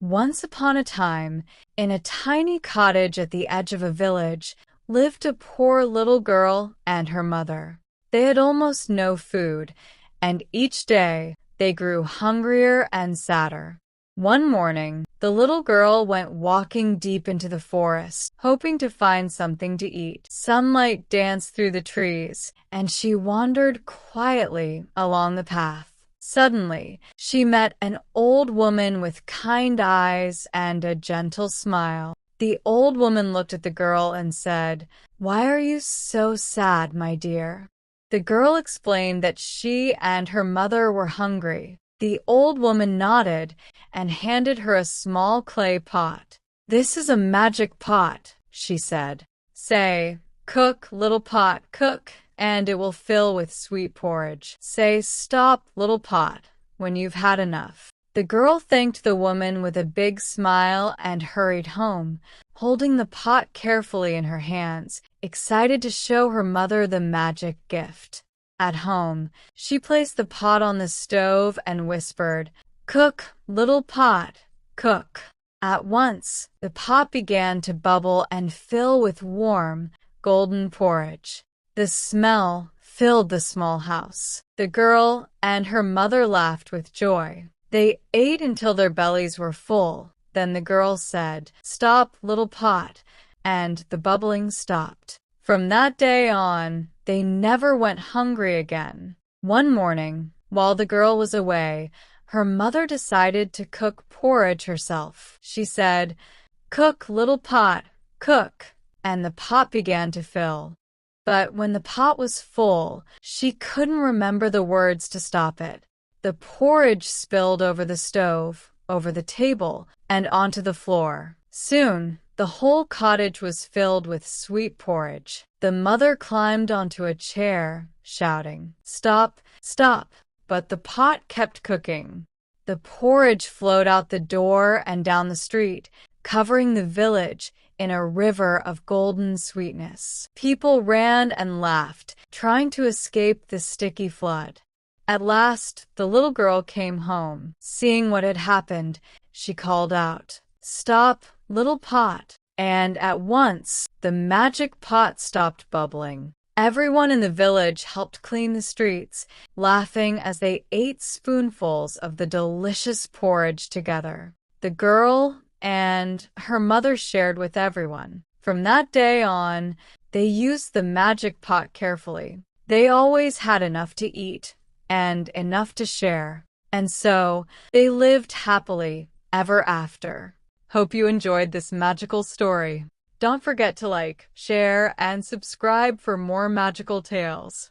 Once upon a time, in a tiny cottage at the edge of a village, lived a poor little girl and her mother. They had almost no food, and each day they grew hungrier and sadder. One morning, the little girl went walking deep into the forest, hoping to find something to eat. Sunlight danced through the trees, and she wandered quietly along the path. Suddenly, she met an old woman with kind eyes and a gentle smile. The old woman looked at the girl and said, "Why are you so sad, my dear?" The girl explained that she and her mother were hungry. The old woman nodded and handed her a small clay pot. "This is a magic pot," she said. "Say, 'Cook, little pot, cook,' and it will fill with sweet porridge. Say, 'Stop, little pot,' when you've had enough." The girl thanked the woman with a big smile and hurried home, holding the pot carefully in her hands, excited to show her mother the magic gift. At home, she placed the pot on the stove and whispered, "Cook, little pot, cook." At once, the pot began to bubble and fill with warm, golden porridge. The smell filled the small house. The girl and her mother laughed with joy. They ate until their bellies were full. Then the girl said, "Stop, little pot," and the bubbling stopped. From that day on, they never went hungry again. One morning, while the girl was away, her mother decided to cook porridge herself. She said, "Cook, little pot, cook," and the pot began to fill. But when the pot was full, she couldn't remember the words to stop it. The porridge spilled over the stove, over the table, and onto the floor. Soon, the whole cottage was filled with sweet porridge. The mother climbed onto a chair, shouting, "Stop, stop!" But the pot kept cooking. The porridge flowed out the door and down the street, covering the village in a river of golden sweetness. People ran and laughed, trying to escape the sticky flood. At last, the little girl came home. Seeing what had happened, she called out, "Stop, little pot!" And at once, the magic pot stopped bubbling. Everyone in the village helped clean the streets, laughing as they ate spoonfuls of the delicious porridge together. The girl and her mother shared with everyone. From that day on, they used the magic pot carefully. They always had enough to eat and enough to share. And so, they lived happily ever after. Hope you enjoyed this magical story. Don't forget to like, share, and subscribe for more magical tales.